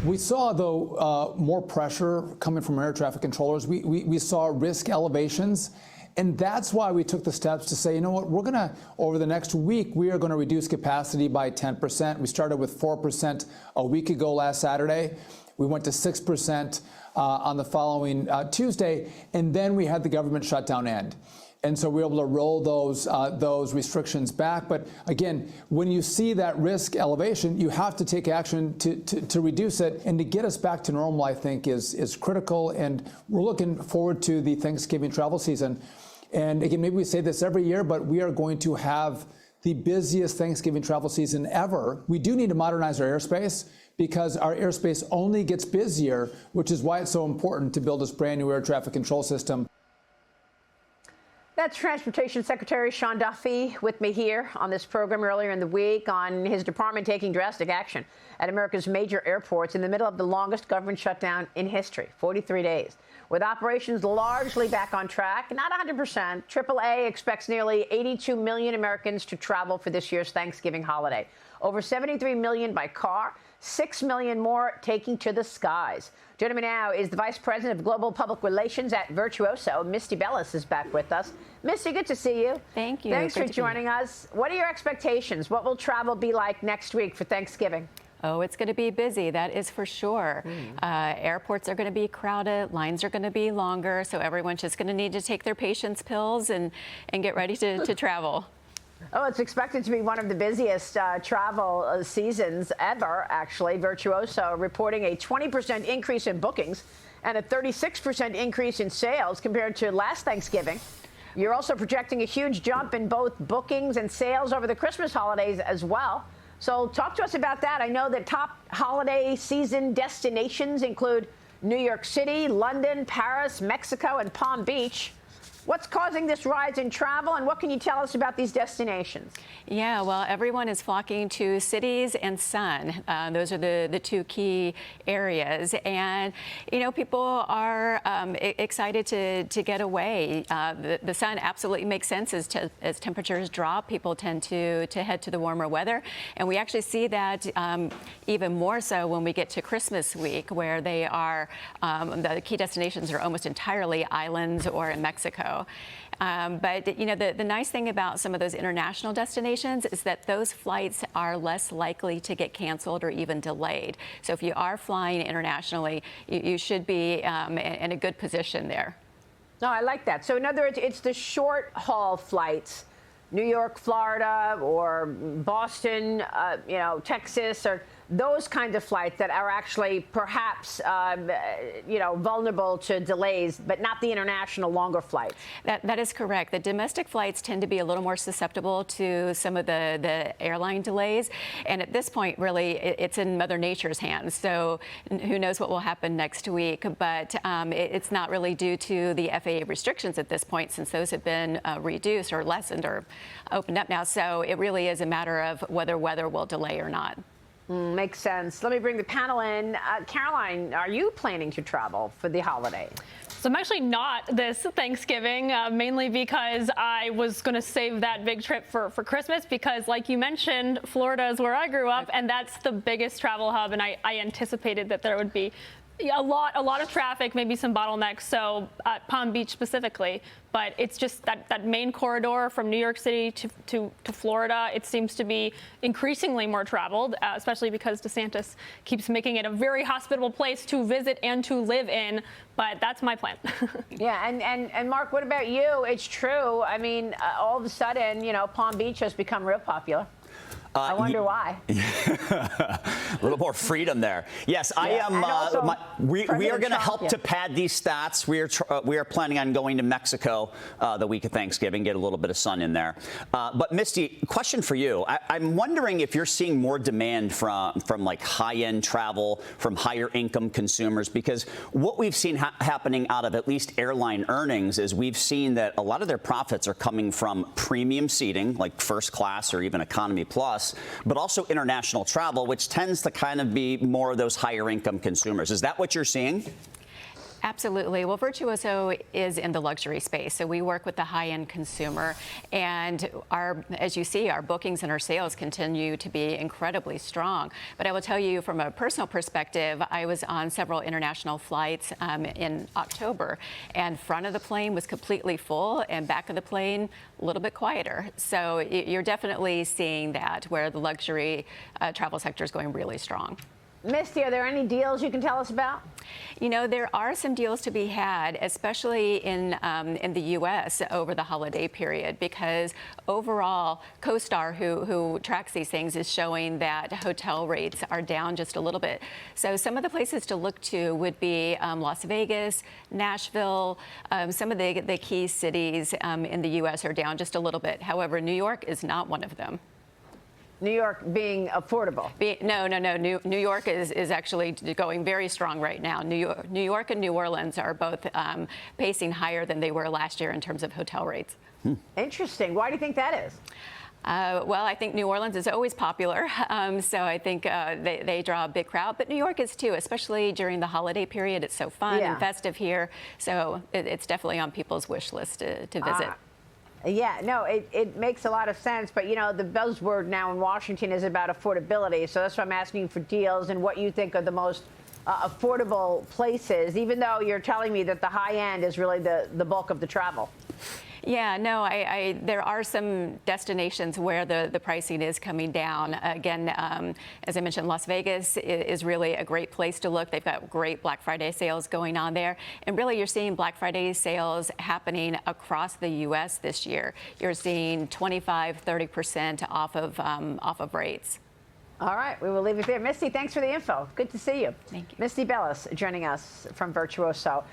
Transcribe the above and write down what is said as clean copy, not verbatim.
We saw, though, more pressure coming from air traffic controllers. We saw risk elevations. And that's why we took the steps to say, you know what, we're going to, over the next week, we are going to reduce capacity by 10%. We started with 4% a week ago last Saturday. We went to 6% on the following Tuesday. And then we had the government shutdown end. And so we were able to roll those restrictions back. But again, when you see that risk elevation, you have to take action to reduce it. And to get us back to normal, I think, is critical. And we're looking forward to the Thanksgiving travel season. And again, maybe we say this every year, but we are going to have the busiest Thanksgiving travel season ever. We do need to modernize our airspace because our airspace only gets busier, which is why it's so important to build this brand new air traffic control system. That's Transportation Secretary Sean Duffy with me here on this program earlier in the week on his department taking drastic action at America's major airports in the middle of the longest government shutdown in history, 43 days. With operations largely back on track, not 100%, AAA expects nearly 82 million Americans to travel for this year's Thanksgiving holiday. Over 73 million by car, 6 million more taking to the skies. Joining me now is the Vice President of Global Public Relations at Virtuoso, Misty Belles, is back with us. Misty, good to see you. Thank you. Thanks for joining us. What are your expectations? What will travel be like next week for Thanksgiving? Oh, it's going to be busy, that is for sure. Airports are going to be crowded, lines are going to be longer, so everyone's just going to need to take their patience pills and get ready to travel. Oh, it's expected to be one of the busiest travel seasons ever, actually. Virtuoso reporting a 20% increase in bookings and a 36% increase in sales compared to last Thanksgiving. You're also projecting a huge jump in both bookings and sales over the Christmas holidays as well. So talk to us about that. I know that top holiday season destinations include New York City, London, Paris, Mexico, and Palm Beach. What's causing this rise in travel, and what can you tell us about these destinations? Yeah, well, everyone is flocking to cities and sun. Those are the two key areas. And, you know, people are excited to get away. The sun absolutely makes sense as temperatures drop. People tend to head to the warmer weather. And we actually see that even more so when we get to Christmas week, where they are, the key destinations are almost entirely islands or in Mexico. But, you know, the nice thing about some of those international destinations is that those flights are less likely to get canceled or even delayed. So if you are flying internationally, you should be in a good position there. No, I like that. So in other words, it's the short haul flights, New York, Florida, or Boston, you know, Texas, or those kinds of flights that are actually perhaps, you know, vulnerable to delays, but not the international longer flights. That is correct. The domestic flights tend to be a little more susceptible to some of the airline delays. And at this point, really, it's in Mother Nature's hands. So who knows what will happen next week. But it's not really due to the FAA restrictions at this point, since those have been reduced or lessened or opened up now. So it really is a matter of whether weather will delay or not. Makes sense. Let me bring the panel in. Caroline, are you planning to travel for the holiday? So I'm actually not this Thanksgiving, mainly because I was going to save that big trip for Christmas, because like you mentioned, Florida is where I grew up, and that's the biggest travel hub, and I anticipated that there would be a lot of traffic, maybe some bottlenecks, so Palm Beach specifically. But it's just that main corridor from New York City to Florida, it seems to be increasingly more traveled, especially because DeSantis keeps making it a very hospitable place to visit and to live in. But that's my plan. Yeah, and Mark, what about you? It's true. I mean, all of a sudden, you know, Palm Beach has become real popular. I wonder why. A little more freedom there. Yes, yeah. I am. We are going to help to pad these stats. We are planning on going to Mexico the week of Thanksgiving, get a little bit of sun in there. But Misty, question for you. I'm wondering if you're seeing more demand from like high-end travel, from higher income consumers, because what we've seen happening out of at least airline earnings is we've seen that a lot of their profits are coming from premium seating, like first class or even economy plus, but also international travel, which tends to kind of be more of those higher income consumers. Is that what you're seeing? Absolutely. Well, Virtuoso is in the luxury space, so we work with the high-end consumer, and as you see, our bookings and our sales continue to be incredibly strong. But I will tell you, from a personal perspective, I was on several international flights in October, and front of the plane was completely full, and back of the plane a little bit quieter. So you're definitely seeing that, where the luxury travel sector is going really strong. Misty, are there any deals you can tell us about? You know, there are some deals to be had, especially in the U.S. over the holiday period, because overall, CoStar, who tracks these things, is showing that hotel rates are down just a little bit. So some of the places to look to would be Las Vegas, Nashville. Some of the key cities in the U.S. are down just a little bit. However, New York is not one of them. New York being affordable? No. New York is actually going very strong right now. New York and New Orleans are both pacing higher than they were last year in terms of hotel rates. Interesting. Why do you think that is? Well, I think New Orleans is always popular, so I think they draw a big crowd. But New York is too, especially during the holiday period. It's so fun and festive here, so it's definitely on people's wish list to visit. Yeah, no, it makes a lot of sense. But, you know, the buzzword now in Washington is about affordability. So that's why I'm asking you for deals and what you think are the most affordable places, even though you're telling me that the high end is really the bulk of the travel. Yeah, no, there are some destinations where the pricing is coming down. Again, as I mentioned, Las Vegas is really a great place to look. They've got great Black Friday sales going on there. And really, you're seeing Black Friday sales happening across the U.S. this year. You're seeing 25–30% off of rates. All right, we will leave it there. Misty, thanks for the info. Good to see you. Thank you. Misty Belles joining us from Virtuoso.